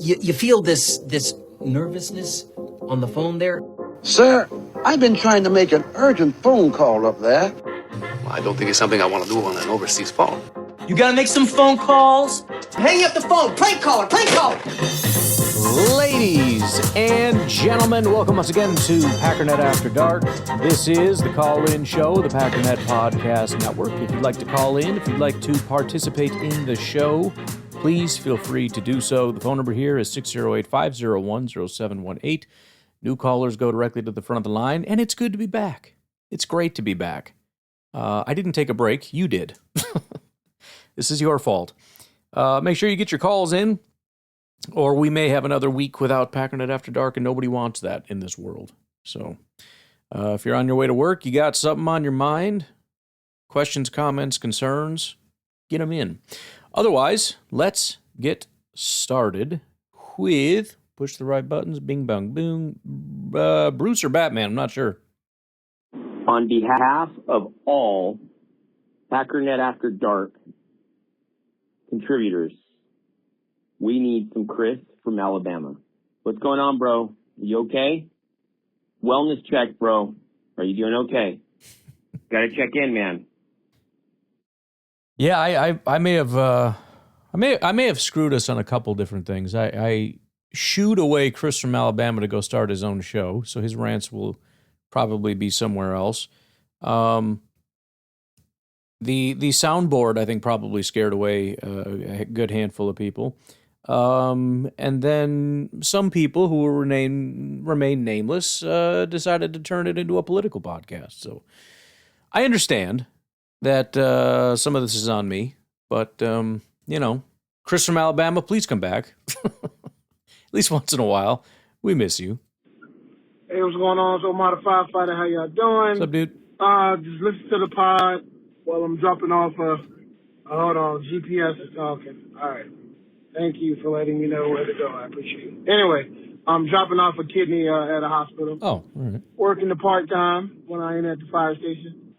You feel this nervousness on the phone there? Sir, I've been trying to make an urgent phone call up there. Well, I don't think it's something I want to do on an overseas phone. You gotta make some phone calls. Hang up the phone. Prank caller. Prank caller. Ladies and gentlemen, welcome once again to Packernet After Dark. This is the call-in show, the Packernet Podcast Network. If you'd like to call in, if you'd like to participate in the show, please feel free to do so. The phone number here is 608-501-0718. New callers go directly to the front of the line, and it's good to be back. It's great to be back. I didn't take a break. You did. This is your fault. Make sure you get your calls in, or we may have another week without Packernet After Dark, and nobody wants that in this world. So if you're on your way to work, you got something on your mind, questions, comments, concerns, get them in. Otherwise, let's get started with, push the right buttons, bing, bang, boom, Bruce or Batman, I'm not sure. On behalf of all Packernet After Dark contributors, we need some Chris from Alabama. What's going on, bro? You okay? Wellness check, bro. Are you doing okay? Gotta check in, man. Yeah, I may have screwed us on a couple different things. I shooed away Chris from Alabama to go start his own show, so his rants will probably be somewhere else. The soundboard, I think, probably scared away a good handful of people. And then some people who will remain nameless decided to turn it into a political podcast. So I understand that some of this is on me, but, Chris from Alabama, please come back. At least once in a while. We miss you. Hey, what's going on? So, Modified Fighter, how y'all doing? What's up, dude? Just listen to the pod while I'm dropping off hold on, GPS is talking. All right. Thank you for letting me know where to go. I appreciate it. Anyway, I'm dropping off a kidney at a hospital. Oh, all right. Working the part-time when I ain't at the fire station.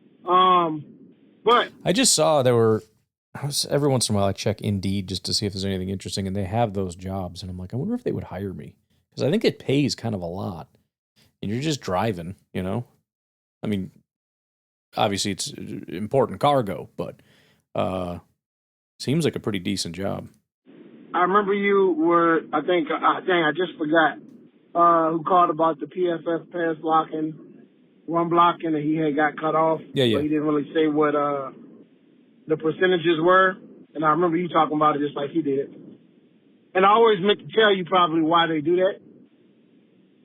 But I just saw every once in a while I check Indeed just to see if there's anything interesting, and they have those jobs, and I'm like, I wonder if they would hire me, because I think it pays kind of a lot, and you're just driving, I mean, obviously it's important cargo, but seems like a pretty decent job. I remember you were, I just forgot who called about the PFF pass blocking, run blocking, and he had got cut off. Yeah. But he didn't really say what the percentages were. And I remember you talking about it just like he did. And I always meant to tell you probably why they do that.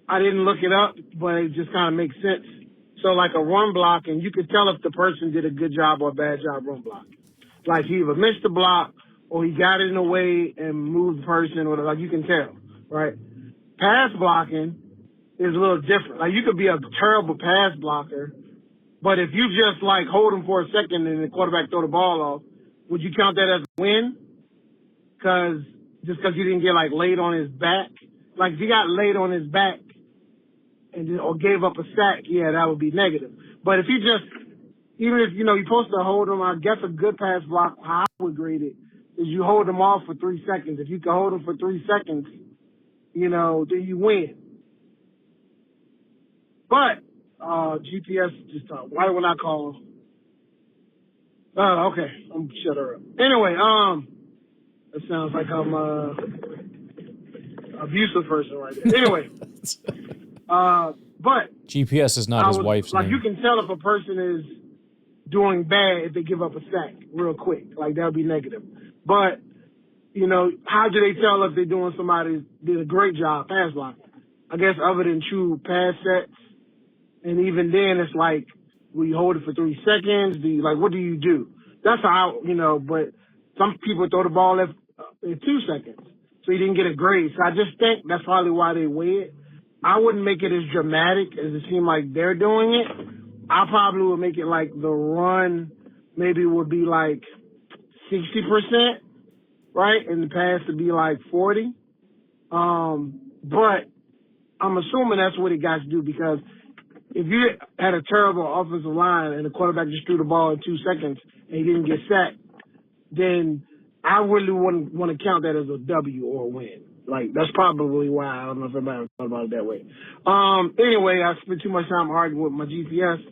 I didn't look it up, but it just kind of makes sense. So like a run block, and you could tell if the person did a good job or a bad job run block. Like he either missed the block or he got it in a way and moved the person, or like you can tell, right? Pass blocking is a little different. Like you could be a terrible pass blocker, but if you just like hold him for a second and the quarterback throw the ball off, would you count that as a win? Because you didn't get like laid on his back. Like if he got laid on his back or gave up a sack, yeah, that would be negative. But if he just, even if you're supposed to hold him, I guess a good pass block, how I would grade it, is you hold them off for 3 seconds. If you can hold them for 3 seconds, then you win. But GPS just talked. Why would I call him? Okay. I'm shut her up. Anyway, that sounds like I'm abusive person right there. Anyway, but GPS is not his wife's name. You can tell if a person is doing bad if they give up a sack real quick. Like that would be negative. But, how do they tell if they're doing somebody did a great job pass blocking? I guess other than true pass sets. And even then, it's like, will you hold it for 3 seconds? What do you do? That's how, but some people throw the ball in 2 seconds. So you didn't get a grade. So I just think that's probably why they weigh it. I wouldn't make it as dramatic as it seemed like they're doing it. I probably would make it like the run maybe would be like 60%. Right? And the pass to be like 40. But I'm assuming that's what it got to do, because if you had a terrible offensive line and the quarterback just threw the ball in 2 seconds and he didn't get sacked, then I really wouldn't want to count that as a W or a win. Like, that's probably why. I don't know if everybody ever thought about it that way. Anyway, I spent too much time arguing with my GPS.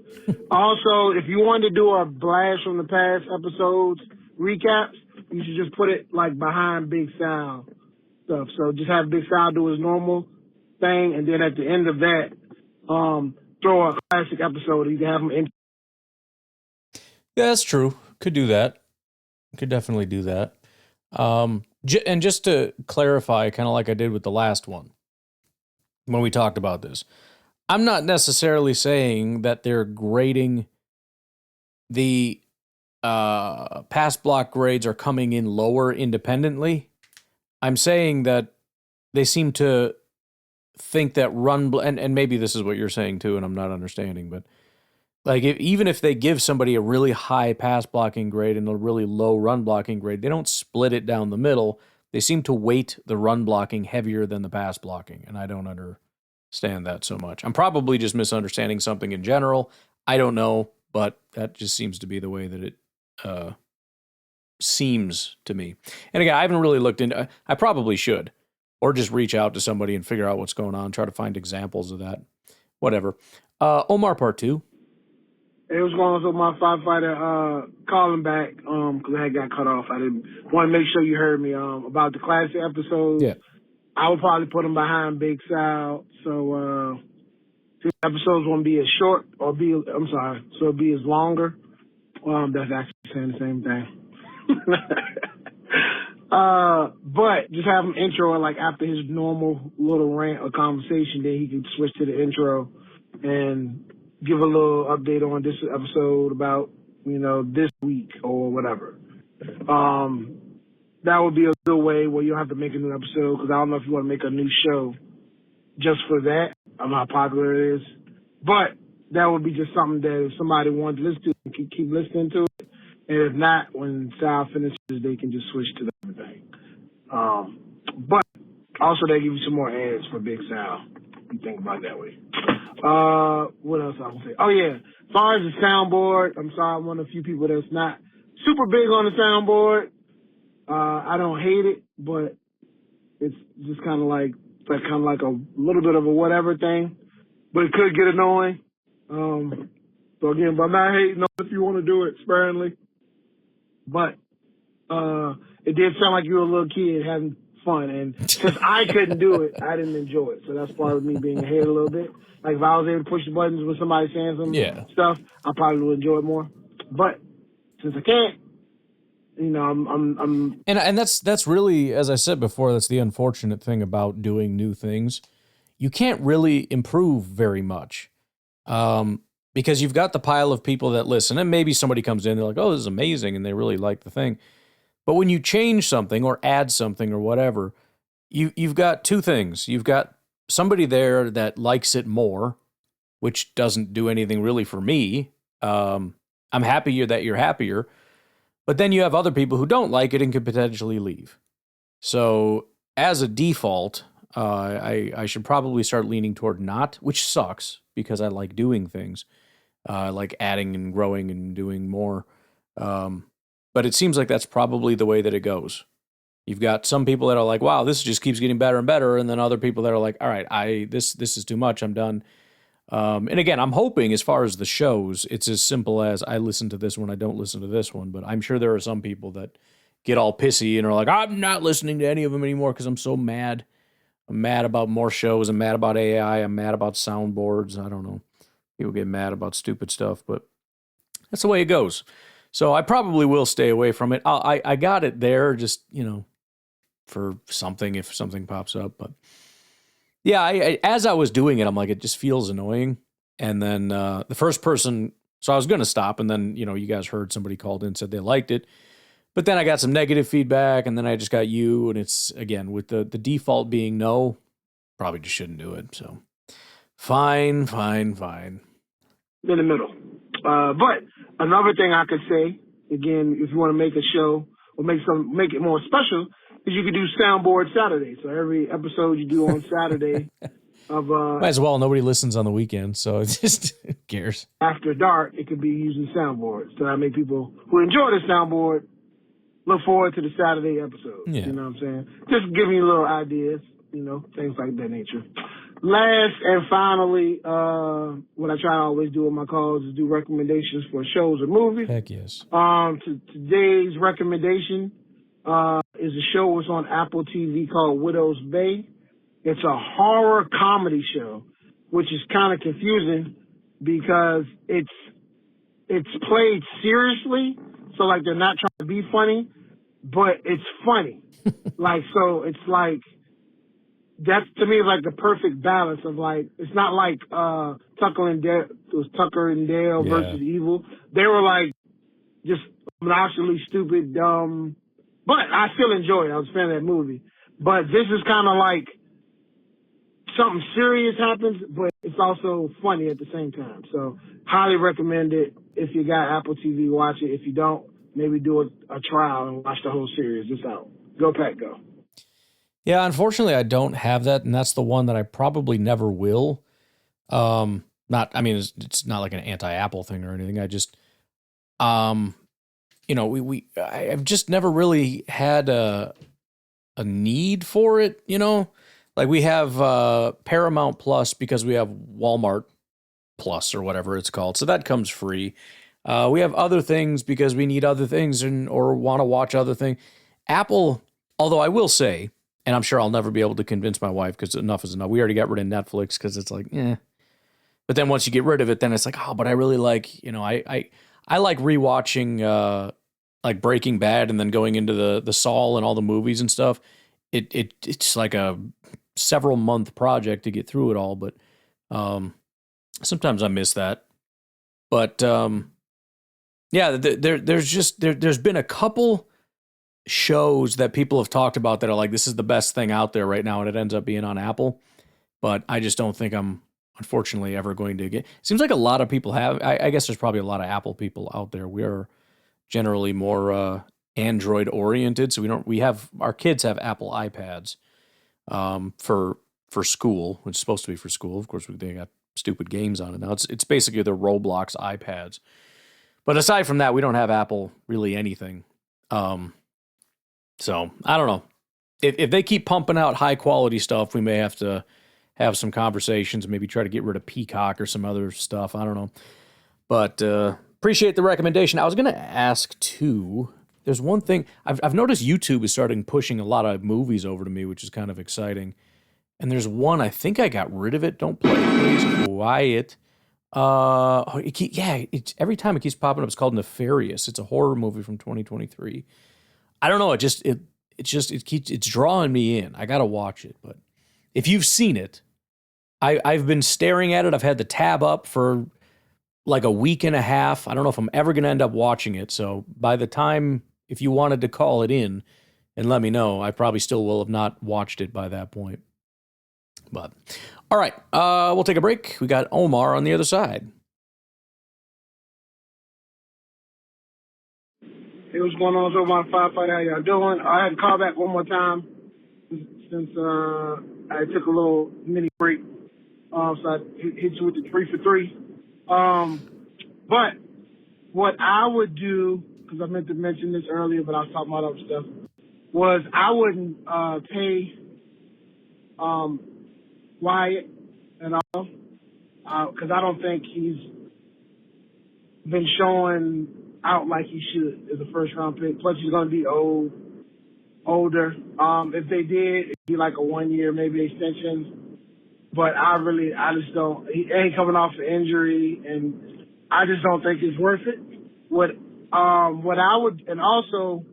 Also, if you wanted to do a blast from the past episodes recaps, you should just put it, like, behind Big Sal stuff. So just have Big Sal do his normal thing, and then at the end of that, throw a classic episode. You can have him in. Yeah, that's true. Could do that. Could definitely do that. And just to clarify, kind of like I did with the last one, when we talked about this, I'm not necessarily saying that they're grading the pass block grades are coming in lower independently. I'm saying that they seem to think that and maybe this is what you're saying too, and I'm not understanding, but like even if they give somebody a really high pass blocking grade and a really low run blocking grade, they don't split it down the middle. They seem to weight the run blocking heavier than the pass blocking, and I don't understand that so much. I'm probably just misunderstanding something in general. I don't know, but that just seems to be the way that it seems to me. And again, I haven't really looked into. I probably should, or just reach out to somebody and figure out what's going on. Try to find examples of that. Whatever. Omar Part 2. It was going on with my firefighter calling back because I had got cut off. I didn't want to make sure you heard me about the classic episodes. Yeah. I would probably put them behind Big Sal. So the episodes won't be as short so it'll be as longer. That's actually saying the same thing. But just have him intro like after his normal little rant or conversation, then he can switch to the intro and give a little update on this episode about, this week or whatever. That would be a good way where you don't have to make a new episode, because I don't know if you want to make a new show just for that. I don't know how popular it is. But that would be just something that if somebody wanted to listen to, keep listening to it. And if not, when Sal finishes, they can just switch to the other thing. But also they give you some more ads for Big Sal. You think about it that way. What else I can say? Oh yeah, as far as the soundboard, I'm sorry, I'm one of the few people that's not super big on the soundboard. I don't hate it, but it's just kind of like a little bit of a whatever thing, but it could get annoying. So again, but I'm not hating on if you want to do it sparingly. But it did sound like you were a little kid having fun, and since I couldn't do it, I didn't enjoy it. So that's part of me being ahead a little bit. Like if I was able to push the buttons with somebody saying some stuff, I probably would enjoy it more. But since I can't, I'm and that's really, as I said before, that's the unfortunate thing about doing new things. You can't really improve very much. Because you've got the pile of people that listen, and maybe somebody comes in, they're like, oh, this is amazing, and they really like the thing. But when you change something or add something or whatever, you've got two things. You've got somebody there that likes it more, which doesn't do anything really for me. I'm happier that you're happier. But then you have other people who don't like it and could potentially leave. So as a default, I should probably start leaning toward not, which sucks because I like doing things. I like adding and growing and doing more. But it seems like that's probably the way that it goes. You've got some people that are like, wow, this just keeps getting better and better. And then other people that are like, all right, this is too much. I'm done. And again, I'm hoping as far as the shows, it's as simple as I listen to this one, I don't listen to this one. But I'm sure there are some people that get all pissy and are like, I'm not listening to any of them anymore because I'm so mad. I'm mad about more shows. I'm mad about AI. I'm mad about soundboards. I don't know. People get mad about stupid stuff, but that's the way it goes. So I probably will stay away from it. I got it there just, for something, if something pops up. But yeah, I as I was doing it, I'm like, it just feels annoying. And then the first person, so I was going to stop. And then, you guys heard somebody called in and said they liked it. But then I got some negative feedback, and then I just got you, and it's, again, with the default being no, probably just shouldn't do it. So fine. In the middle. But another thing I could say, again, if you want to make a show or make it more special, is you could do Soundboard Saturday. So every episode you do on Saturday of might as well. Nobody listens on the weekend, so it's just who cares. After Dark, it could be using Soundboard. So I make people who enjoy the Soundboard look forward to the Saturday episode. Yeah. You know what I'm saying? Just giving you little ideas, things like that nature. Last and finally, what I try to always do with my calls is do recommendations for shows or movies. Heck yes. Today's recommendation is a show that's on Apple TV called Widow's Bay. It's a horror comedy show, which is kind of confusing because it's played seriously. So, like, they're not trying to be funny, but it's funny. So it's like, that's, to me, like the perfect balance of, like, it's not like Tucker and Dale versus Evil. They were, like, just obnoxiously stupid, dumb. But I still enjoy it. I was a fan of that movie. But this is kind of like something serious happens, but it's also funny at the same time. So highly recommend it. If you got Apple TV, watch it. If you don't, maybe do a trial and watch the whole series. It's out. Go Pack, go. Yeah, unfortunately, I don't have that, and that's the one that I probably never will. It's not like an anti-Apple thing or anything. I just, I've just never really had a need for it. Like we have Paramount Plus because we have Walmart Plus or whatever it's called, so that comes free. We have other things because we need other things or want to watch other things. Apple, although I will say, and I'm sure I'll never be able to convince my wife because enough is enough. We already got rid of Netflix because it's like, eh. But then once you get rid of it, then it's like, oh, but I really like, I like rewatching like Breaking Bad and then going into the Saul and all the movies and stuff. It's like a several month project to get through it all, but sometimes I miss that. But there's been a couple shows that people have talked about that are like, this is the best thing out there right now, and it ends up being on Apple. But I just don't think I'm unfortunately ever going to get. Seems like a lot of people have. I guess there's probably a lot of Apple people out there. We are generally more Android oriented, so our kids have Apple iPads for school, which is supposed to be for school. Of course, they got stupid games on it now. It's basically the Roblox iPads. But aside from that, we don't have Apple really anything. So I don't know. If they keep pumping out high quality stuff, we may have to have some conversations and maybe try to get rid of Peacock or some other stuff. I don't know. But appreciate the recommendation. I was going to ask too. There's one thing I've noticed YouTube is starting pushing a lot of movies over to me, which is kind of exciting. And there's one, I think I got rid of it. Don't play it, please. Quiet. Every time it keeps popping up. It's called Nefarious. It's a horror movie from 2023. I don't know. It's drawing me in. I got to watch it. But if you've seen it, I've been staring at it. I've had the tab up for like a week and a half. I don't know if I'm ever going to end up watching it. So by the time, if you wanted to call it in and let me know, I probably still will have not watched it by that point. But all right, we'll take a break. We got Omar on the other side. Hey, what's going on? So my firefighter, how y'all doing? I had to call back one more time since I took a little mini break. So I hit you with the 3 for 3. But what I would do, because I meant to mention this earlier, but I was talking about other stuff, was I wouldn't pay Wyatt at all, because I don't think he's been showing out like he should as a first-round pick. Plus, he's going to be older. If they did, it'd be like a 1 year, maybe extension. But I just don't. He ain't coming off an injury, and I just don't think it's worth it. What I would, and also,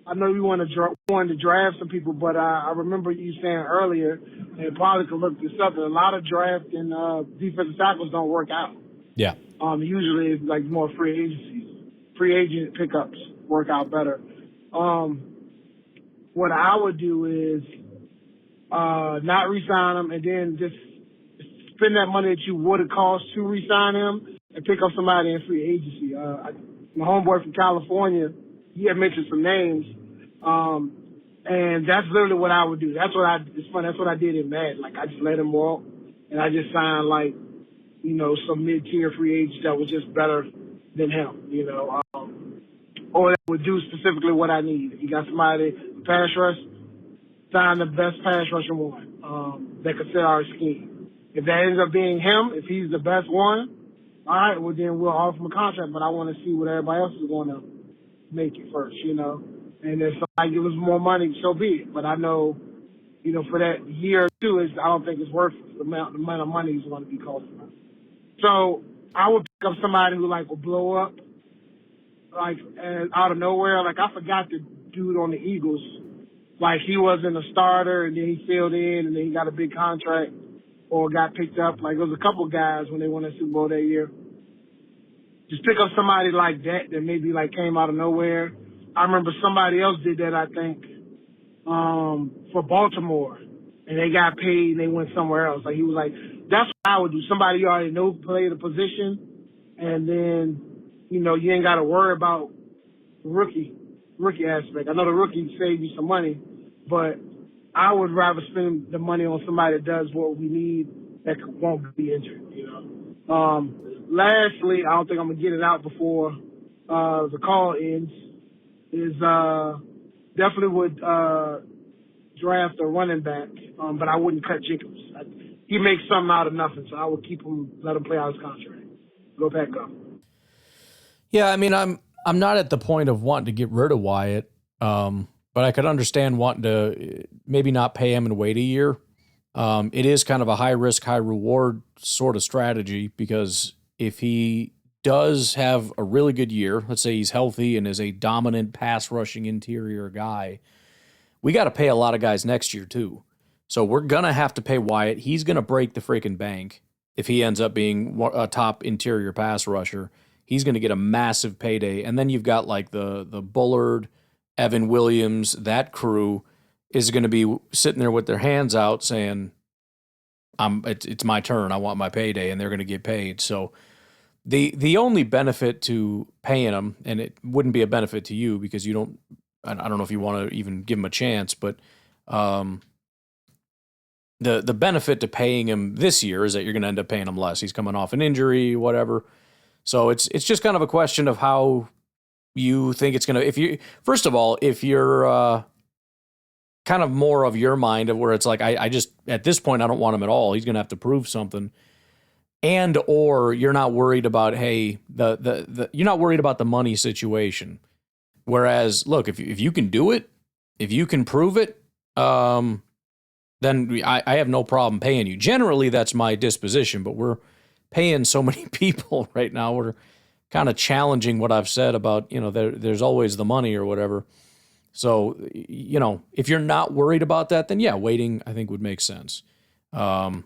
I know you wanted to draft some people, but I remember you saying earlier, and probably could look this up, that a lot of draft and defensive tackles don't work out. Yeah. Usually it's like more free agent pickups work out better. What I would do is not re-sign him and then just spend that money that you would have cost to re-sign him and pick up somebody in free agency. My homeboy from California, he had mentioned some names, and that's literally what I would do. It's funny, that's what I did in Madden. Like, I just let him walk, and I just signed, like, some mid-tier free agent that was just better than him, or that would do specifically what I need. If you got somebody pass rush, find the best pass rusher one that could fit our scheme. If that ends up being him, if he's the best one, all right, well then we'll offer him a contract. But I want to see what everybody else is going to make it first, you know. And if somebody gives us more money, so be it. But I know, you know, for that year or two, I don't think it's worth the amount of money he's going to be costing us. So I would pick up somebody who like will blow up, like out of nowhere. Like I forgot the dude on the Eagles. Like he wasn't a starter and then he filled in and then he got a big contract or got picked up. Like there was a couple guys when they won the Super Bowl that year. Just pick up somebody like that maybe like came out of nowhere. I remember somebody else did that, I think, for Baltimore. And they got paid and they went somewhere else. Like he was like, that's what I would do. Somebody you already know play the position and then, you know, you ain't got to worry about rookie aspect. I know the rookie saved you some money, but I would rather spend the money on somebody that does what we need that won't be injured, you know. Lastly, I don't think I'm going to get it out before the call ends, is definitely would draft a running back, but I wouldn't cut Jacobs. He makes something out of nothing, so I would keep him, let him play out his contract. Go back up. Yeah, I mean, I'm not at the point of wanting to get rid of Wyatt, but I could understand wanting to maybe not pay him and wait a year. It is kind of a high risk, high reward sort of strategy because if he does have a really good year, let's say he's healthy and is a dominant pass rushing interior guy, we got to pay a lot of guys next year too. So we're going to have to pay Wyatt. He's going to break the freaking bank if he ends up being a top interior pass rusher. He's going to get a massive payday. And then you've got like the Bullard, Evan Williams, that crew is going to be sitting there with their hands out saying, it's my turn. I want my payday, and they're going to get paid. So the only benefit to paying them, and it wouldn't be a benefit to you because you don't, I don't know if you want to even give him a chance, but the benefit to paying him this year is that you're going to end up paying him less. He's coming off an injury, whatever. So it's just kind of a question of how you think it's going to, first of all, if you're kind of more of your mind of where it's like, I just, at this point, I don't want him at all. He's going to have to prove something. And, or you're not worried about, hey, you're not worried about the money situation. Whereas, look, if you can do it, if you can prove it, then I have no problem paying you. Generally, that's my disposition, but we're paying so many people right now. We're kind of challenging what I've said about, there's always the money or whatever. So, if you're not worried about that, then yeah, waiting I think would make sense. But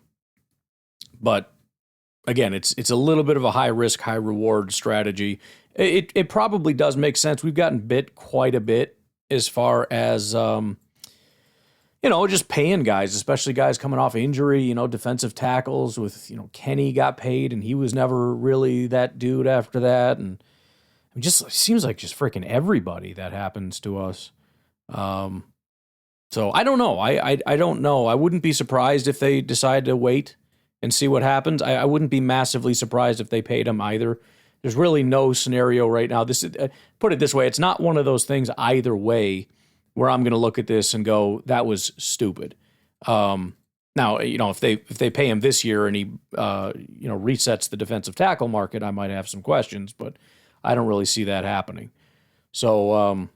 again, it's a little bit of a high risk, high reward strategy. It probably does make sense. We've gotten bit quite a bit as far as, just paying guys, especially guys coming off injury, defensive tackles with, Kenny got paid and he was never really that dude after that. And it just seems like just freaking everybody that happens to us. So I don't know. I don't know. I wouldn't be surprised if they decide to wait and see what happens. I wouldn't be massively surprised if they paid him either. There's really no scenario right now. This is, put it this way, it's not one of those things either way where I'm going to look at this and go, that was stupid. Now, if they pay him this year and he, resets the defensive tackle market, I might have some questions, but I don't really see that happening. So,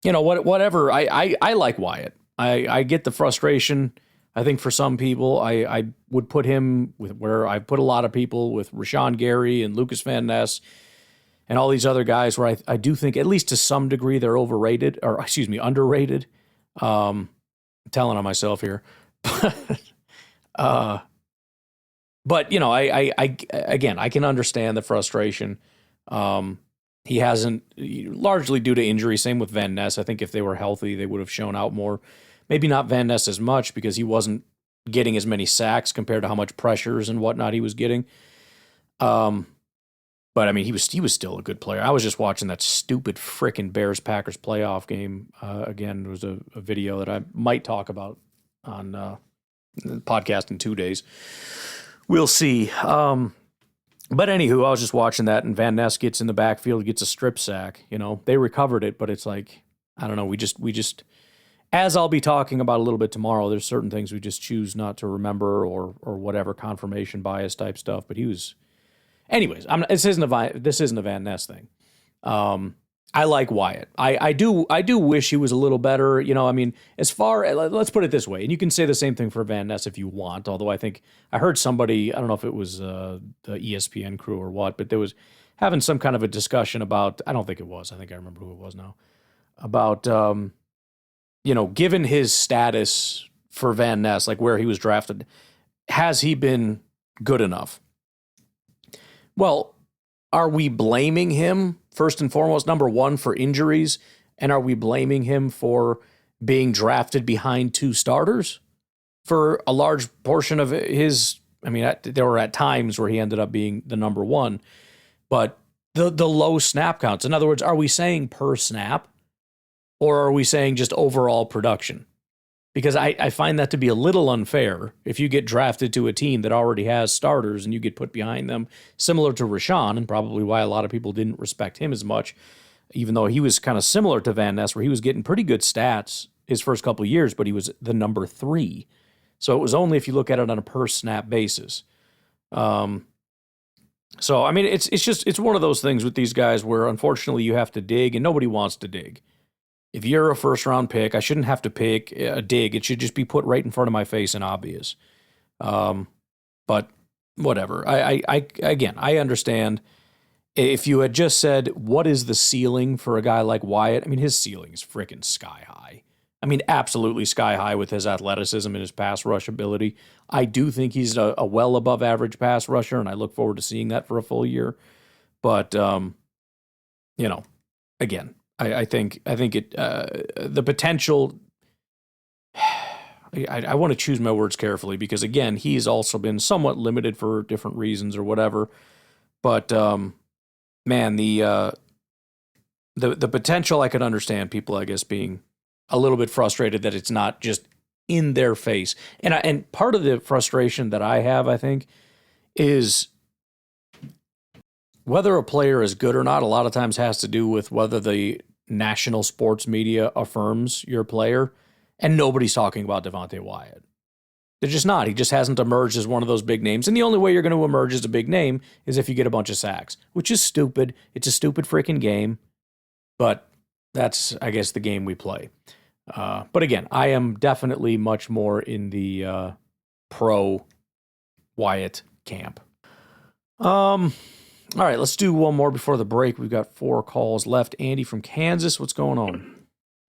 whatever. I like Wyatt. I get the frustration. I think for some people, I would put him with where I put a lot of people with Rashawn Gary and Lucas Van Ness and all these other guys where I do think, at least to some degree, they're underrated. I'm telling on myself here. But I can understand the frustration. He hasn't, largely due to injury, same with Van Ness. I think if they were healthy, they would have shown out more. Maybe not Van Ness as much because he wasn't getting as many sacks compared to how much pressures and whatnot he was getting. But I mean, he was still a good player. I was just watching that stupid frickin' Bears-Packers playoff game. Again, it was a video that I might talk about on the podcast in 2 days. We'll see. But anywho, I was just watching that, and Van Ness gets in the backfield, gets a strip sack. They recovered it, but it's like, I don't know. We just, as I'll be talking about a little bit tomorrow, there's certain things we just choose not to remember or whatever, confirmation bias type stuff. But he was, anyways. This isn't a Van Ness thing. I like Wyatt. I do wish he was a little better. As far, let's put it this way, and you can say the same thing for Van Ness if you want, although I think I heard somebody, I don't know if it was the ESPN crew or what, but there was having some kind of a discussion about, I don't think it was, I think I remember who it was now, about, given his status for Van Ness, like where he was drafted, has he been good enough? Well, are we blaming him, first and foremost, number one, for injuries? And are we blaming him for being drafted behind two starters? For a large portion of his, there were at times where he ended up being the number one, but the low snap counts. In other words, are we saying per snap, or are we saying just overall production? Because I find that to be a little unfair if you get drafted to a team that already has starters and you get put behind them, similar to Rashawn, and probably why a lot of people didn't respect him as much, even though he was kind of similar to Van Ness, where he was getting pretty good stats his first couple of years, but he was the number 3. So it was only if you look at it on a per snap basis. It's one of those things with these guys where unfortunately you have to dig, and nobody wants to dig. If you're a first-round pick, I shouldn't have to pick a dig. It should just be put right in front of my face and obvious. But whatever. I understand. If you had just said, what is the ceiling for a guy like Wyatt? His ceiling is freaking sky high. Absolutely sky high with his athleticism and his pass rush ability. I do think he's a well above average pass rusher, and I look forward to seeing that for a full year. But, again, I think it the potential. I want to choose my words carefully because again he's also been somewhat limited for different reasons or whatever, but man the potential I could understand people I guess being a little bit frustrated that it's not just in their face, and part of the frustration that I have I think is whether a player is good or not, a lot of times has to do with whether the national sports media affirms your player, and nobody's talking about Devonte Wyatt. They're just not. He just hasn't emerged as one of those big names, and the only way you're going to emerge as a big name is if you get a bunch of sacks, which is stupid. It's a stupid freaking game, but that's, I guess, the game we play. But again, I am definitely much more in the pro Wyatt camp. All right, let's do one more before the break. We've got 4 calls left. Andy from Kansas, what's going on?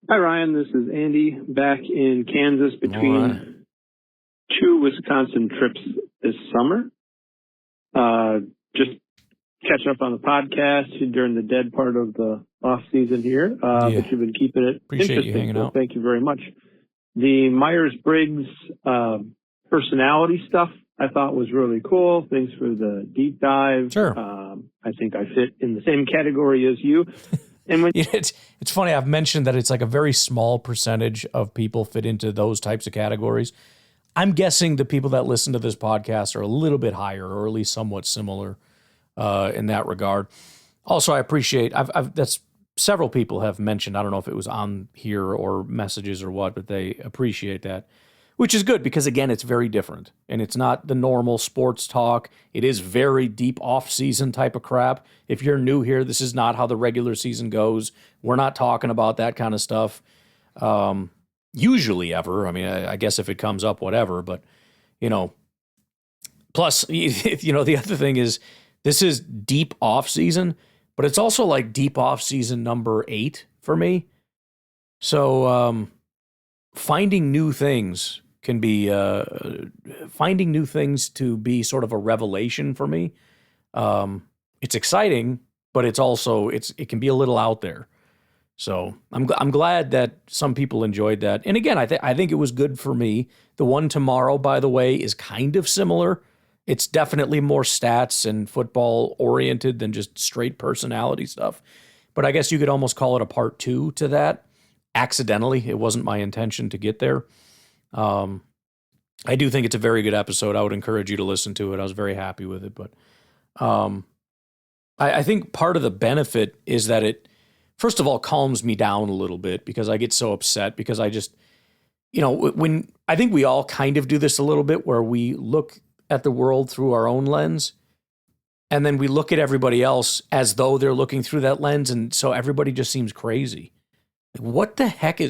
Hi, Ryan. This is Andy back in Kansas between 2 Wisconsin trips this summer. Just catching up on the podcast during the dead part of the off season here. But you've been keeping it Appreciate interesting. You hanging out. Thank you very much. The Myers-Briggs personality stuff I thought was really cool. Thanks for the deep dive. Sure. I think I fit in the same category as you. And when it's funny, I've mentioned that it's like a very small percentage of people fit into those types of categories. I'm guessing the people that listen to this podcast are a little bit higher, or at least somewhat similar in that regard. Also, I appreciate, that's several people have mentioned, I don't know if it was on here or messages or what, but they appreciate that. Which is good because, again, it's very different. And it's not the normal sports talk. It is very deep off-season type of crap. If you're new here, this is not how the regular season goes. We're not talking about that kind of stuff usually ever. I guess if it comes up, whatever. But, plus, the other thing is this is deep off-season, but it's also like deep off-season number 8 for me. So finding new things can be finding new things to be sort of a revelation for me. It's exciting, but it's also it can be a little out there. So I'm glad that some people enjoyed that. And again, I think it was good for me. The one tomorrow, by the way, is kind of similar. It's definitely more stats and football oriented than just straight personality stuff. But I guess you could almost call it a part 2 to that. Accidentally, it wasn't my intention to get there. I do think it's a very good episode. I would encourage you to listen to it. I was very happy with it, but I think part of the benefit is that it, first of all, calms me down a little bit because I get so upset because I just, when I think we all kind of do this a little bit where we look at the world through our own lens and then we look at everybody else as though they're looking through that lens. And so everybody just seems crazy. Like, what the heck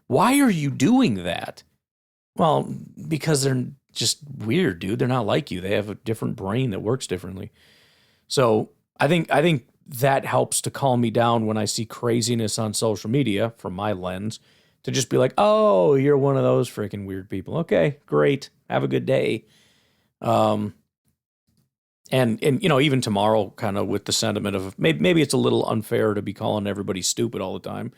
why are you doing that? Well, because they're just weird, dude. They're not like you. They have a different brain that works differently. So I think that helps to calm me down when I see craziness on social media from my lens to just be like, oh, you're one of those freaking weird people. Okay, great. Have a good day. And even tomorrow, kind of with the sentiment of maybe it's a little unfair to be calling everybody stupid all the time.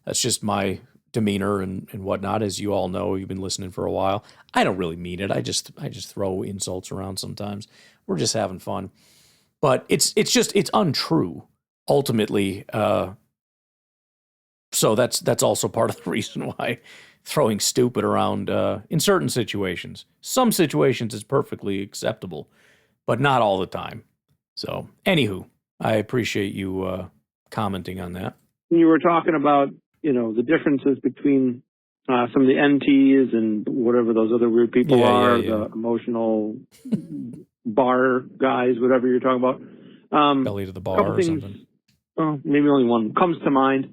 That's just my demeanor and whatnot. As you all know, you've been listening for a while. I don't really mean it. I just throw insults around sometimes. We're just having fun. But it's untrue ultimately. So that's also part of the reason why throwing stupid around in certain situations. Some situations is perfectly acceptable, but not all the time. So, anywho, I appreciate you commenting on that. You were talking about, the differences between some of the NTs and whatever those other weird people are, the emotional bar guys, whatever you're talking about. Belly to the bar or something. Well, maybe only one comes to mind.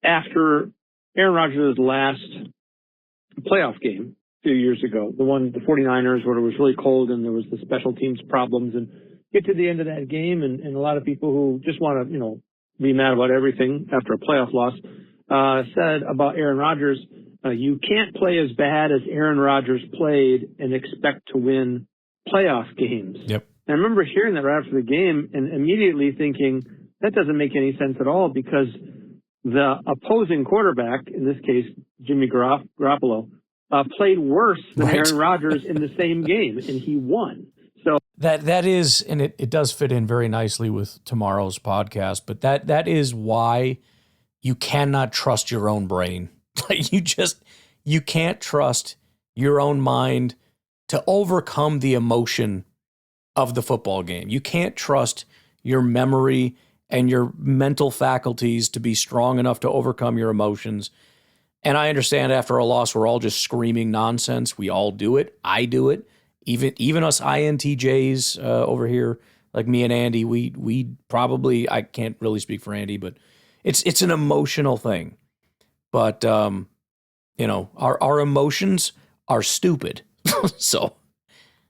After Aaron Rodgers' last playoff game a few years ago, the 49ers, where it was really cold and there was the special teams problems, and get to the end of that game, and a lot of people who just want to, be mad about everything after a playoff loss, said about Aaron Rodgers, you can't play as bad as Aaron Rodgers played and expect to win playoff games. Yep. And I remember hearing that right after the game and immediately thinking, that doesn't make any sense at all, because the opposing quarterback, in this case, Jimmy Garoppolo, played worse than Aaron Rodgers in the same game, and he won. So that is, and it does fit in very nicely with tomorrow's podcast, but that is why you cannot trust your own brain. Like you can't trust your own mind to overcome the emotion of the football game. You can't trust your memory and your mental faculties to be strong enough to overcome your emotions. And I understand after a loss, we're all just screaming nonsense. We all do it. I do it. Even us INTJs over here, like me and Andy, we probably, I can't really speak for Andy, but it's an emotional thing. But, our emotions are stupid. So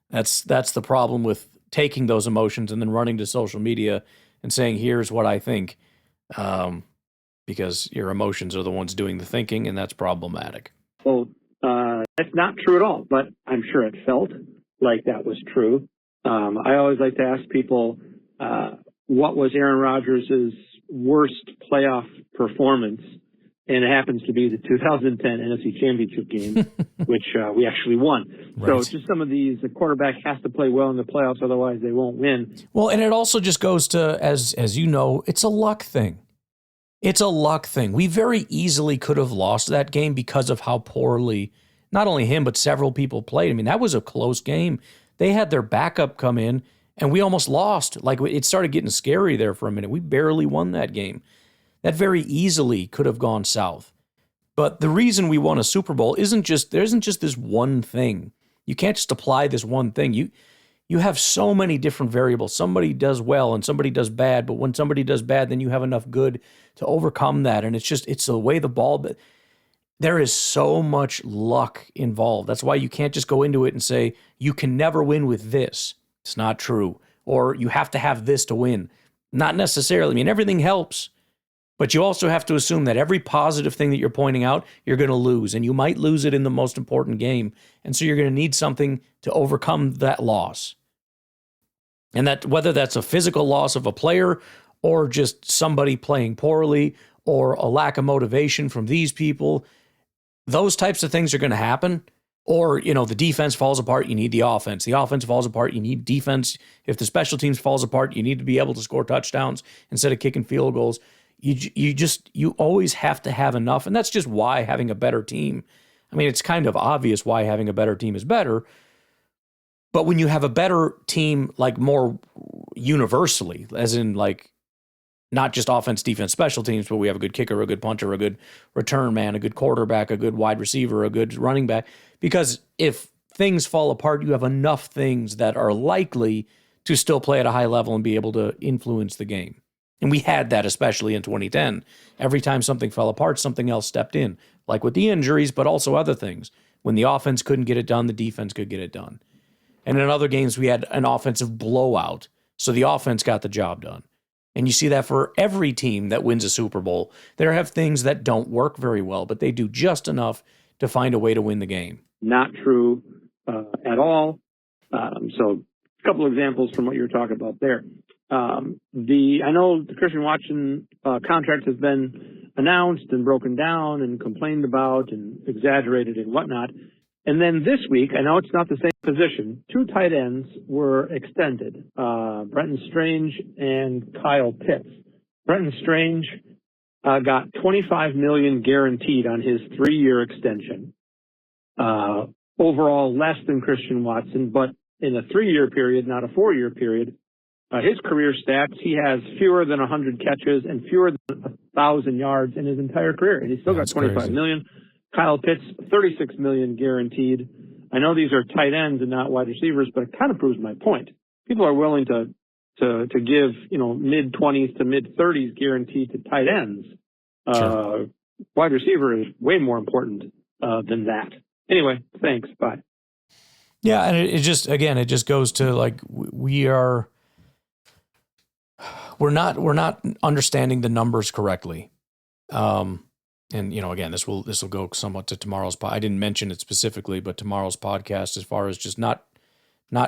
that's the problem with taking those emotions and then running to social media and saying, here's what I think, because your emotions are the ones doing the thinking, and that's problematic. Well, that's not true at all, but I'm sure it felt like that was true. I always like to ask people, what was Aaron Rodgers' worst playoff performance? And it happens to be the 2010 NFC Championship game, which we actually won. Right. So just some of these, the quarterback has to play well in the playoffs, otherwise they won't win. Well, and it also just goes to, as you know, it's a luck thing. It's a luck thing. We very easily could have lost that game because of how poorly, not only him, but several people played. I mean, that was a close game. They had their backup come in, and we almost lost. Like, it started getting scary there for a minute. We barely won that game. That very easily could have gone south. But the reason we won a Super Bowl there isn't just this one thing. You can't just apply this one thing. You have so many different variables. Somebody does well and somebody does bad, but when somebody does bad, then you have enough good to overcome that. And it's the way the ball, there is so much luck involved. That's why you can't just go into it and say, you can never win with this. It's not true. Or you have to have this to win. Not necessarily. I mean, everything helps. But you also have to assume that every positive thing that you're pointing out, you're going to lose. And you might lose it in the most important game. And so you're going to need something to overcome that loss. And that whether that's a physical loss of a player or just somebody playing poorly or a lack of motivation from these people, those types of things are going to happen. Or, the defense falls apart, you need the offense. The offense falls apart, you need defense. If the special teams falls apart, you need to be able to score touchdowns instead of kicking field goals. You always have to have enough. And that's just why having a better team. I mean, it's kind of obvious why having a better team is better. But when you have a better team, like more universally, as in like not just offense, defense, special teams, but we have a good kicker, a good punter, a good return man, a good quarterback, a good wide receiver, a good running back. Because if things fall apart, you have enough things that are likely to still play at a high level and be able to influence the game. And we had that, especially in 2010. Every time something fell apart, something else stepped in, like with the injuries, but also other things. When the offense couldn't get it done, the defense could get it done. And in other games, we had an offensive blowout, so the offense got the job done. And you see that for every team that wins a Super Bowl. There have things that don't work very well, but they do just enough to find a way to win the game. Not true at all. So a couple of examples from what you were talking about there. I know the Christian Watson contract has been announced and broken down and complained about and exaggerated and whatnot. And then this week, I know it's not the same position, 2 tight ends were extended, Brenton Strange and Kyle Pitts. Brenton Strange got $25 million guaranteed on his 3-year extension. Overall, less than Christian Watson, but in a 3-year period, not a 4-year period. His career stats, he has fewer than 100 catches and fewer than 1,000 yards in his entire career, and he's still got $25 million. Kyle Pitts, $36 million guaranteed. I know these are tight ends and not wide receivers, but it kind of proves my point. People are willing to give, mid-20s to mid-30s guaranteed to tight ends. Sure. Wide receiver is way more important than that. Anyway, thanks. Bye. Yeah, and it just goes to like we're not understanding the numbers correctly. And again, this will go somewhat to tomorrow's I didn't mention it specifically, but tomorrow's podcast, as far as just not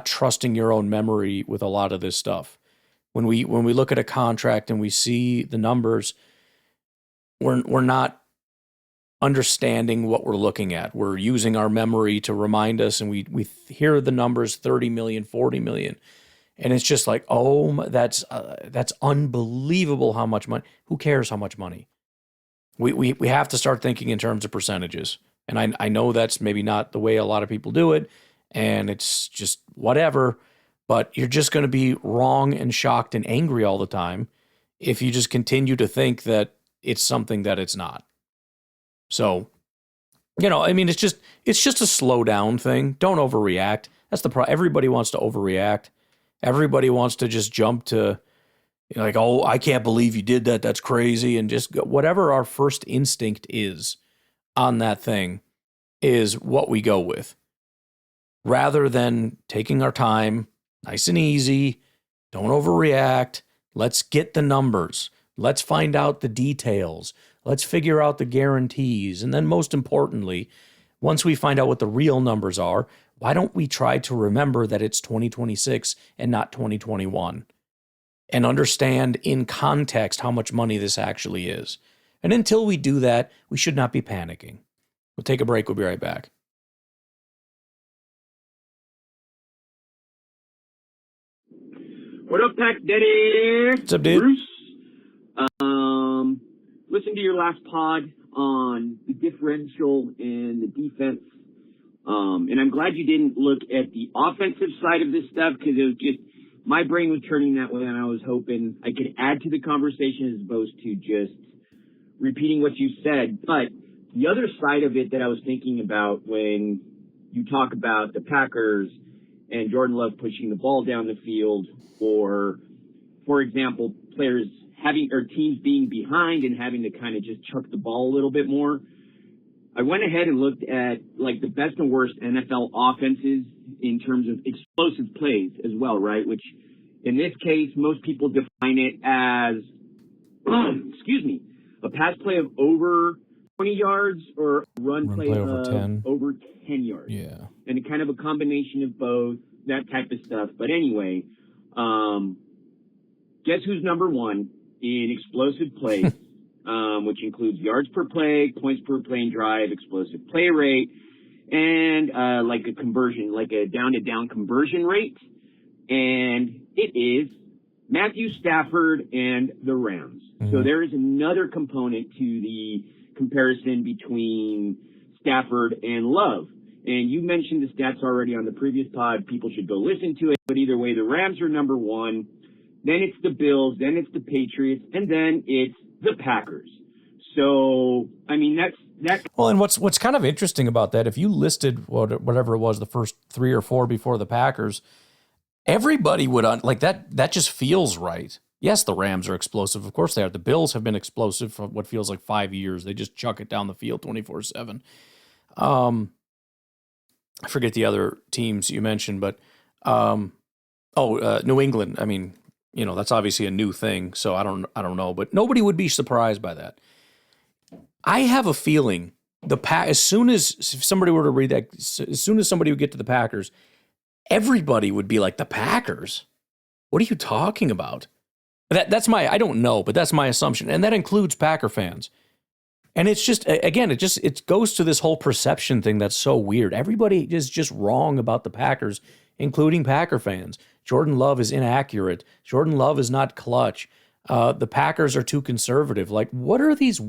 trusting your own memory with a lot of this stuff. When we look at a contract and we see the numbers, we're not understanding what we're looking at. We're using our memory to remind us, and we hear the numbers 30 million, 40 million. And it's just like, that's unbelievable how much money. Who cares how much money? We have to start thinking in terms of percentages. And I know that's maybe not the way a lot of people do it, and it's just whatever, but you're just going to be wrong and shocked and angry all the time if you just continue to think that it's something that it's not. So, it's just a slow down thing. Don't overreact. That's the problem. Everybody wants to overreact. Everybody wants to just jump to, like, oh, I can't believe you did that. That's crazy. And just whatever our first instinct is on that thing is what we go with. Rather than taking our time, nice and easy, don't overreact. Let's get the numbers. Let's find out the details. Let's figure out the guarantees. And then most importantly, once we find out what the real numbers are, why don't we try to remember that it's 2026 and not 2021? And understand in context how much money this actually is. And until we do that, we should not be panicking. We'll take a break. We'll be right back. What up, Pack Daddy? What's up, dude? Bruce. Listen to your last pod on the differential and the defense. And I'm glad you didn't look at the offensive side of this stuff, because it was just, my brain was turning that way, and I was hoping I could add to the conversation as opposed to just repeating what you said. But the other side of it that I was thinking about when you talk about the Packers and Jordan Love pushing the ball down the field, or, for example, players having, or teams being behind and having to kind of just chuck the ball a little bit more, I went ahead and looked at like the best and worst NFL offenses in terms of explosive plays as well, right? Which in this case, most people define it as, a pass play of over 20 yards or a run play of over 10 yards. Yeah. And kind of a combination of both, that type of stuff. But anyway, guess who's number one in explosive plays? Which includes yards per play, points per play and drive, explosive play rate, and like a conversion, like a down-to-down conversion rate. And it is Matthew Stafford and the Rams. Mm-hmm. So there is another component to the comparison between Stafford and Love. And you mentioned the stats already on the previous pod. People should go listen to it. But either way, the Rams are number one. Then it's the Bills. Then it's the Patriots. And then it's the Packers. So, I mean, that's Well, and what's kind of interesting about that, if you listed whatever it was, the first 3 or 4 before the Packers, everybody would, like that just feels right. Yes, the Rams are explosive. Of course they are. The Bills have been explosive for what feels like 5 years. They just chuck it down the field 24/7. I forget the other teams you mentioned, but New England. I mean, that's obviously a new thing, so I don't know, but nobody would be surprised by that. I have a feeling as soon as somebody were to read that, as soon as somebody would get to the Packers, everybody would be like, the Packers? What are you talking about? That's I don't know, but that's my assumption. And that includes Packer fans. And it's just, again, it goes to this whole perception thing that's so weird. Everybody is just wrong about the Packers, including Packer fans. Jordan Love is inaccurate. Jordan Love is not clutch. The Packers are too conservative. Like, what are these?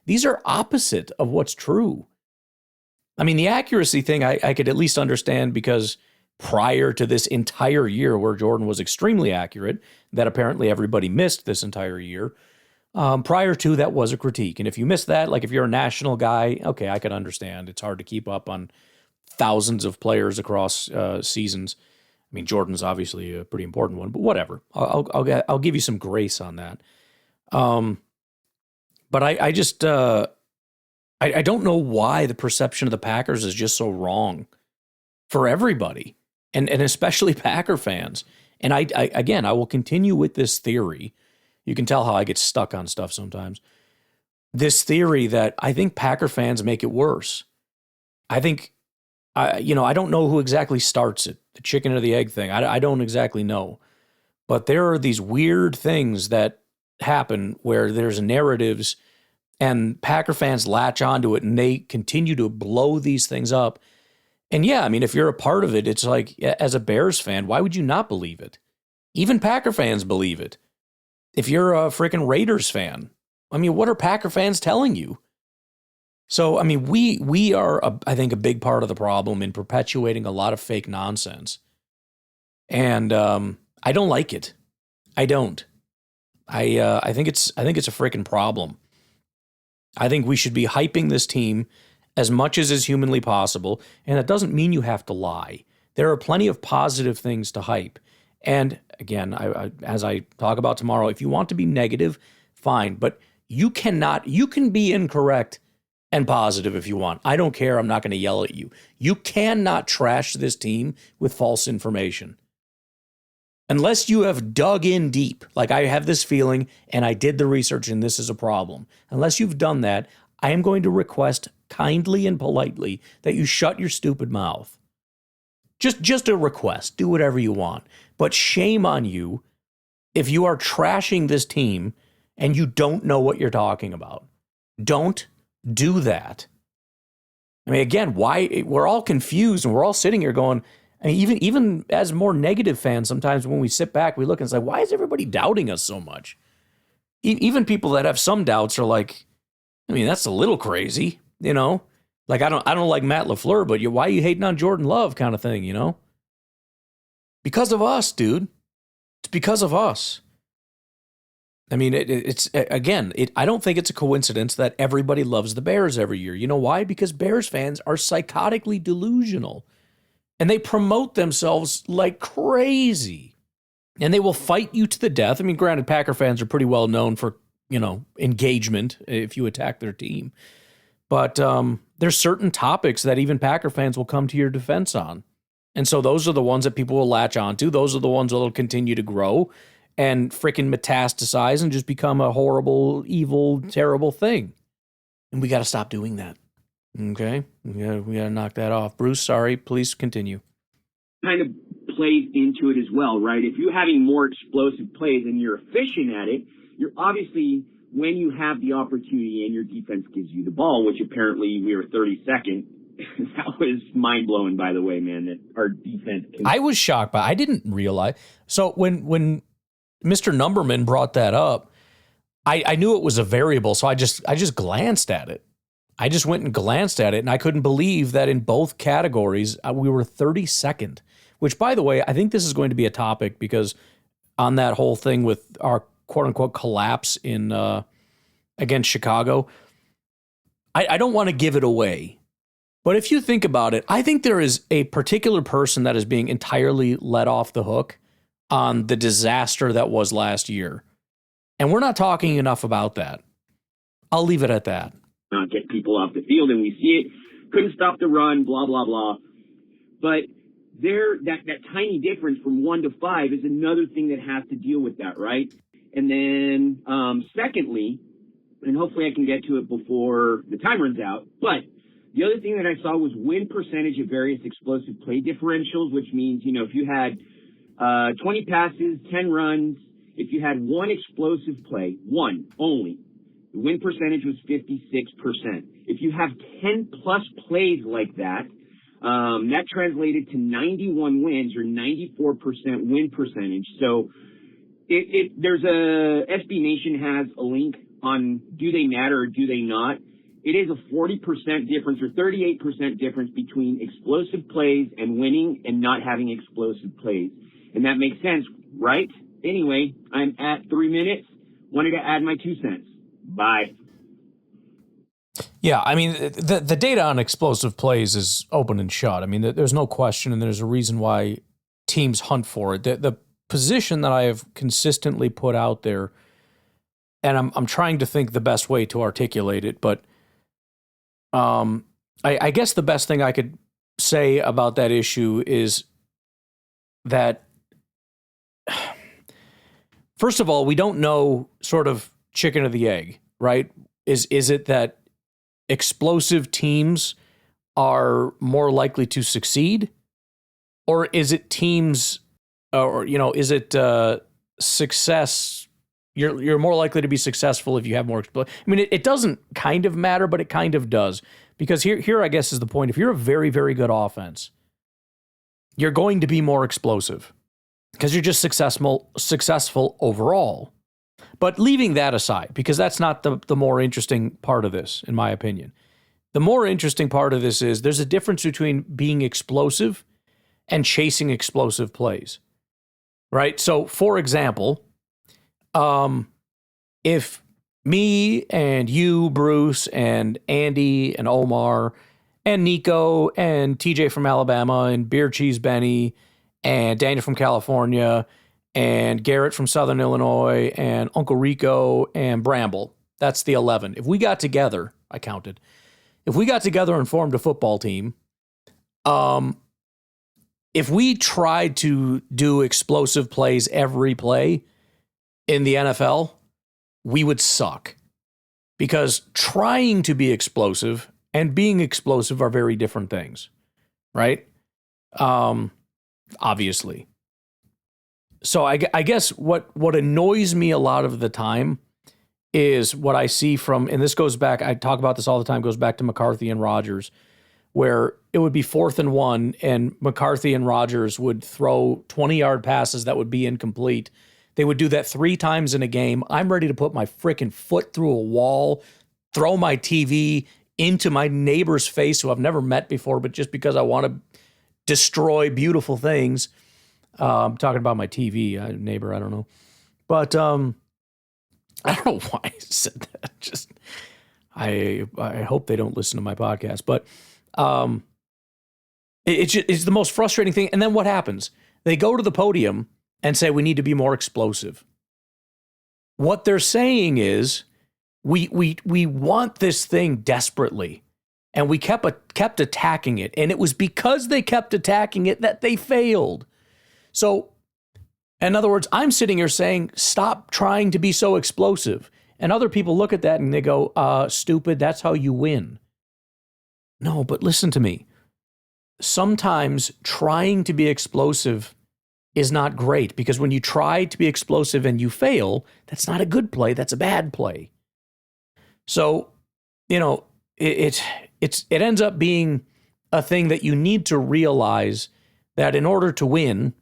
These are opposite of what's true. I mean, the accuracy thing I could at least understand, because prior to this entire year where Jordan was extremely accurate, that apparently everybody missed this entire year, prior to that was a critique. And if you missed that, like if you're a national guy, okay, I could understand. It's hard to keep up on thousands of players across seasons. I mean, Jordan's obviously a pretty important one, but whatever. I'll give you some grace on that. But I just I don't know why the perception of the Packers is just so wrong for everybody, and especially Packer fans. And I will continue with this theory. You can tell how I get stuck on stuff sometimes. This theory that I think Packer fans make it worse. I think, I don't know who exactly starts it, the chicken or the egg thing. I don't exactly know. But there are these weird things that happen where there's narratives and Packer fans latch onto it and they continue to blow these things up. And yeah, I mean, if you're a part of it, it's like, as a Bears fan, why would you not believe it? Even Packer fans believe it. If you're a freaking Raiders fan, I mean, what are Packer fans telling you? So, I mean, we are, I think, a big part of the problem in perpetuating a lot of fake nonsense. And I don't like it. I don't. I think it's a freaking problem. I think we should be hyping this team as much as is humanly possible, and that doesn't mean you have to lie. There are plenty of positive things to hype. And again, as I talk about tomorrow, if you want to be negative, fine, but you can be incorrect and positive if you want. I don't care. I'm not going to yell at you. You cannot trash this team with false information. Unless you have dug in deep, like I have this feeling and I did the research and this is a problem. Unless you've done that, I am going to request kindly and politely that you shut your stupid mouth. Just a request. Do whatever you want. But shame on you if you are trashing this team and you don't know what you're talking about. Don't do that. I mean, again, why? We're all confused and we're all sitting here going, I mean, even as more negative fans, sometimes when we sit back, we look and say, why is everybody doubting us so much? Even people that have some doubts are like, I mean, that's a little crazy, Like, I don't like Matt LaFleur, but why are you hating on Jordan Love kind of thing, Because of us, dude. It's because of us. I mean, I don't think it's a coincidence that everybody loves the Bears every year. You know why? Because Bears fans are psychotically delusional. And they promote themselves like crazy. And they will fight you to the death. I mean, granted, Packer fans are pretty well known for, engagement if you attack their team. But there's certain topics that even Packer fans will come to your defense on. And so those are the ones that people will latch onto. Those are the ones that will continue to grow and freaking metastasize and just become a horrible, evil, terrible thing. And we got to stop doing that. Okay? We got to knock that off. Bruce, sorry. Please continue. Kind of plays into it as well, right? If you're having more explosive plays and you're efficient at it, you're obviously, when you have the opportunity and your defense gives you the ball, which apparently we were 32nd, that was mind-blowing, by the way, man, that our defense I was shocked, but I didn't realize. So when Mr. Numberman brought that up, I knew it was a variable, so I just glanced at it. I just went and glanced at it, and I couldn't believe that in both categories, we were 32nd, which, by the way, I think this is going to be a topic because on that whole thing with our quote-unquote collapse in against Chicago, I don't want to give it away. But if you think about it, I think there is a particular person that is being entirely let off the hook on the disaster that was last year. And we're not talking enough about that. I'll leave it at that. Get people off the field, and we see it. Couldn't stop the run, blah, blah, blah. But that tiny difference from 1 to 5 is another thing that has to deal with that, right? And then secondly, and hopefully I can get to it before the time runs out, but the other thing that I saw was win percentage of various explosive play differentials, which means, if you had 20 passes, 10 runs, if you had one explosive play, one only, the win percentage was 56%. If you have 10 plus plays like that, that translated to 91 wins or 94% win percentage. So there's SB Nation has a link on do they matter or do they not. It is a 40% difference or 38% difference between explosive plays and winning and not having explosive plays. And that makes sense, right? Anyway, I'm at 3 minutes. Wanted to add my 2 cents. Bye. Yeah, I mean, the data on explosive plays is open and shut. I mean, there's no question, and there's a reason why teams hunt for it. The position that I have consistently put out there, and I'm trying to think the best way to articulate it, but I guess the best thing I could say about that issue is that, first of all, we don't know sort of chicken or the egg, right? Is it that explosive teams are more likely to succeed, or is it teams, or is it success? You're more likely to be successful if you have more explosive. I mean, it doesn't kind of matter, but it kind of does, because here I guess is the point. If you're a very, very good offense, you're going to be more explosive because you're just successful overall. But leaving that aside, because that's not the more interesting part of this, in my opinion. The more interesting part of this is there's a difference between being explosive and chasing explosive plays, right? So, for example, if me and you, Bruce, and Andy and Omar and Nico and TJ from Alabama and Beer Cheese Benny and Daniel from California and Garrett from Southern Illinois, and Uncle Rico and Bramble. That's the 11. If we got together, I counted. If we got together and formed a football team, if we tried to do explosive plays every play in the NFL, we would suck. Because trying to be explosive and being explosive are very different things, right? Obviously. So I guess what annoys me a lot of the time is what I see from, and this goes back, I talk about this all the time, goes back to McCarthy and Rodgers, where it would be 4th and 1, and McCarthy and Rodgers would throw 20-yard passes that would be incomplete. They would do that 3 times in a game. I'm ready to put my freaking foot through a wall, throw my TV into my neighbor's face who I've never met before, but just because I want to destroy beautiful things. I'm talking about my TV neighbor. I don't know. But I don't know why I said that. Just I hope they don't listen to my podcast. But it's the most frustrating thing. And then what happens? They go to the podium and say, we need to be more explosive. What they're saying is, we want this thing desperately. And we kept attacking it. And it was because they kept attacking it that they failed. So, in other words, I'm sitting here saying, stop trying to be so explosive. And other people look at that and they go, stupid, that's how you win. No, but listen to me. Sometimes trying to be explosive is not great, because when you try to be explosive and you fail, that's not a good play, that's a bad play. So, it ends up being a thing that you need to realize that in order to win,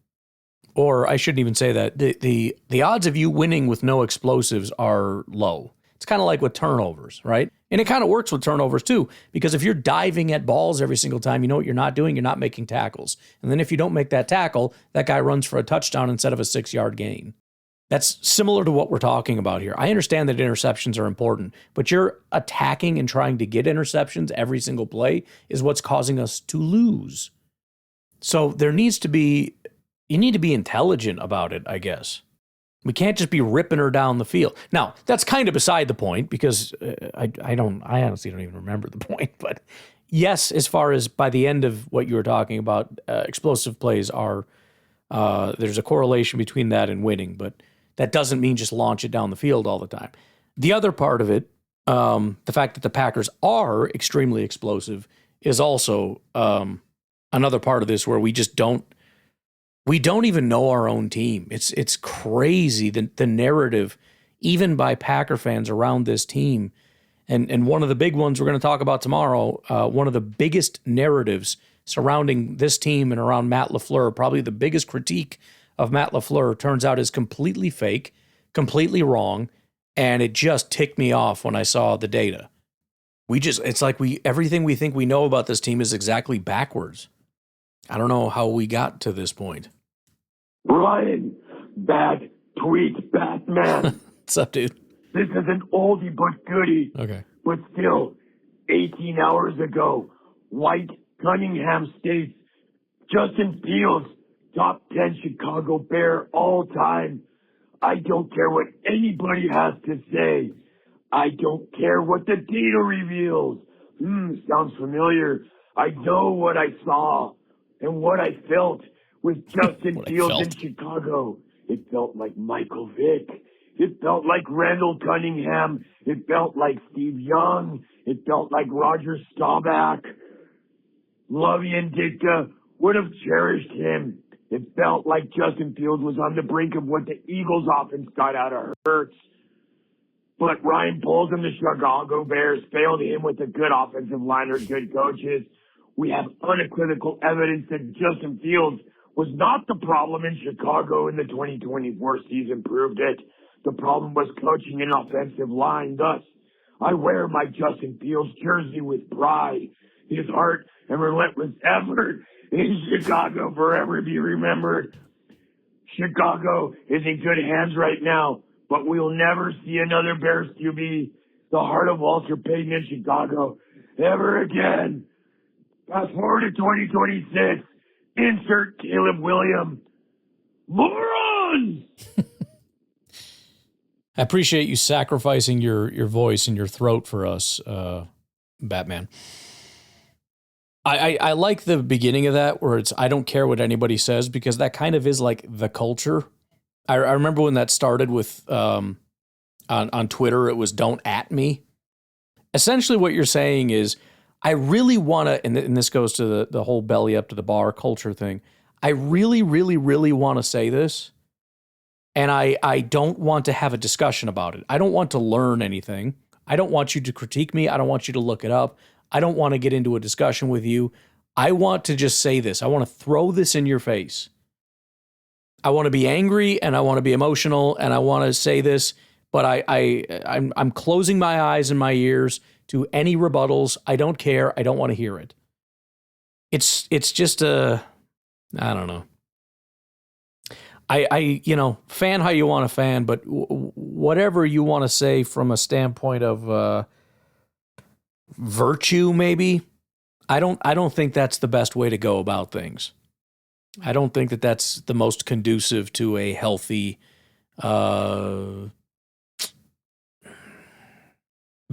or I shouldn't even say that, the odds of you winning with no explosives are low. It's kind of like with turnovers, right? And it kind of works with turnovers too, because if you're diving at balls every single time, you know what you're not doing? You're not making tackles. And then if you don't make that tackle, that guy runs for a touchdown instead of a 6-yard gain. That's similar to what we're talking about here. I understand that interceptions are important, but you're attacking and trying to get interceptions every single play is what's causing us to lose. So you need to be intelligent about it, I guess. We can't just be ripping her down the field. Now, that's kind of beside the point because I honestly don't even remember the point. But yes, as far as by the end of what you were talking about, explosive plays are, there's a correlation between that and winning, but that doesn't mean just launch it down the field all the time. The other part of it, the fact that the Packers are extremely explosive is also another part of this where we don't even know our own team. It's crazy, the narrative, even by Packer fans around this team. And one of the big ones we're going to talk about tomorrow, one of the biggest narratives surrounding this team and around Matt LaFleur, probably the biggest critique of Matt LaFleur, turns out is completely fake, completely wrong, and it just ticked me off when I saw the data. It's like everything we think we know about this team is exactly backwards. I don't know how we got to this point. Ryan, bad tweet, Batman. What's up, dude? This is an oldie but goodie. Okay. But still, 18 hours ago, White Cunningham states Justin Fields, top 10 Chicago Bear all time. I don't care what anybody has to say. I don't care what the data reveals. Sounds familiar. I know what I saw and what I felt with Justin Fields in Chicago. It felt like Michael Vick. It felt like Randall Cunningham. It felt like Steve Young. It felt like Roger Staubach. Lovey and Ditka would have cherished him. It felt like Justin Fields was on the brink of what the Eagles offense got out of Hurts. But Ryan Poles and the Chicago Bears failed him with a good offensive line or good coaches. We have unequivocal evidence that Justin Fields was not the problem in Chicago in the 2024 season proved it. The problem was coaching and offensive line. Thus, I wear my Justin Fields jersey with pride. His heart and relentless effort in Chicago forever be remembered. Chicago is in good hands right now, but we will never see another Bears QB, the heart of Walter Payton in Chicago, ever again. Fast forward to 2026. Insert Caleb Williams. Morons! I appreciate you sacrificing your voice and your throat for us, Batman. I like the beginning of that where it's I don't care what anybody says, because that kind of is like the culture. I remember when that started with on Twitter, it was don't at me. Essentially what you're saying is I really want to, and this goes to the whole belly up to the bar culture thing. I really, really, really want to say this, and I don't want to have a discussion about it. I don't want to learn anything. I don't want you to critique me. I don't want you to look it up. I don't want to get into a discussion with you. I want to just say this. I want to throw this in your face. I want to be angry and I want to be emotional and I want to say this, but I'm closing my eyes and my ears to any rebuttals. I don't care. I don't want to hear it. It's just I don't know. I fan how you want to fan, but whatever you want to say from a standpoint of virtue, maybe, I don't think that's the best way to go about things. I don't think that that's the most conducive to a healthy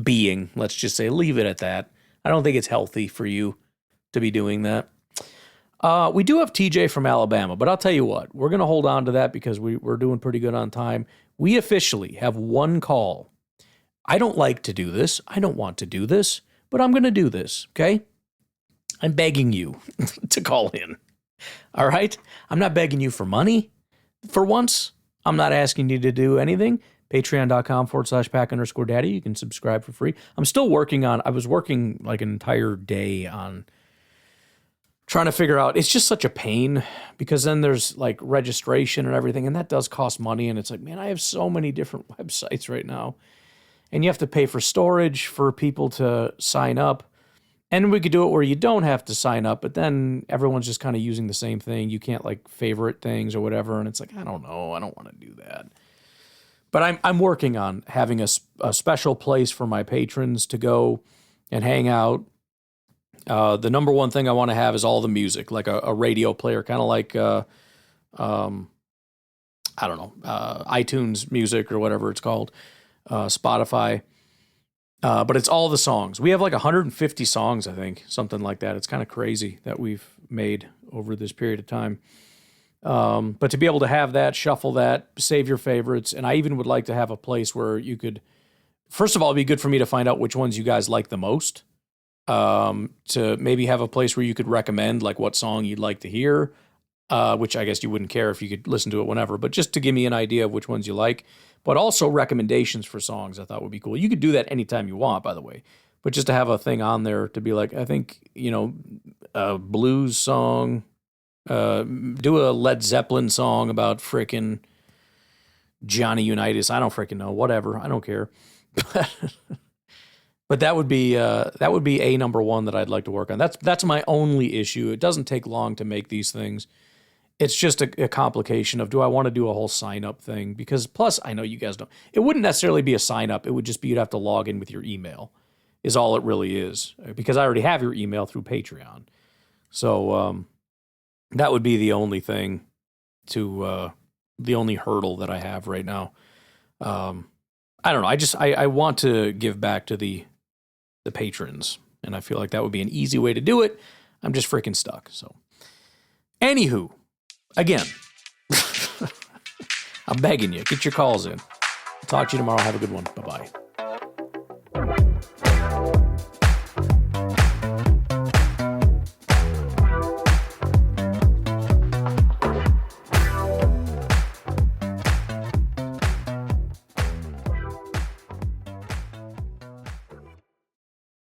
being. Let's just say, leave it at that. I don't think it's healthy for you to be doing that. We do have TJ from Alabama, but I'll tell you what, we're going to hold on to that because we're doing pretty good on time. We officially have one call. I don't like to do this. I don't want to do this, but I'm going to do this, okay? I'm begging you to call in, all right? I'm not begging you for money. For once, I'm not asking you to do anything. Patreon.com/Pack_Daddy. You can subscribe for free. I'm still working on, I was working like an entire day on trying to figure out, it's just such a pain because then there's like registration and everything, and that does cost money. And it's like, man, I have so many different websites right now. and you have to pay for storage for people to sign up. And we could do it where you don't have to sign up, but then everyone's just kind of using the same thing. You can't like favorite things or whatever. And it's like, I don't know. I don't want to do that. But I'm working on having a special place for my patrons to go and hang out. The number one thing I want to have is all the music, like a radio player, kind of like, I don't know, iTunes music or whatever it's called, Spotify. But it's all the songs. We have like 150 songs, I think, something like that. It's kind of crazy that we've made over this period of time. But to be able to have that, shuffle that, save your favorites, and I even would like to have a place where you could, first of all, it'd be good for me to find out which ones you guys like the most. To maybe have a place where you could recommend like what song you'd like to hear, which I guess you wouldn't care if you could listen to it whenever, but just to give me an idea of which ones you like. But also recommendations for songs I thought would be cool. You could do that anytime you want, by the way. But just to have a thing on there to be like, I think, a blues song, do a Led Zeppelin song about frickin' Johnny Unitas. I don't frickin' know. Whatever. I don't care. But that would be a number one that I'd like to work on. That's my only issue. It doesn't take long to make these things. It's just a complication of, do I want to do a whole sign-up thing? Because plus, I know you guys don't. It wouldn't necessarily be a sign-up. It would just be you'd have to log in with your email is all it really is. Because I already have your email through Patreon. So that would be the only thing the only hurdle that I have right now. I don't know. I want to give back to the patrons. And I feel like that would be an easy way to do it. I'm just freaking stuck. So, anywho. Again, I'm begging you, get your calls in. Talk to you tomorrow. Have a good one. Bye-bye.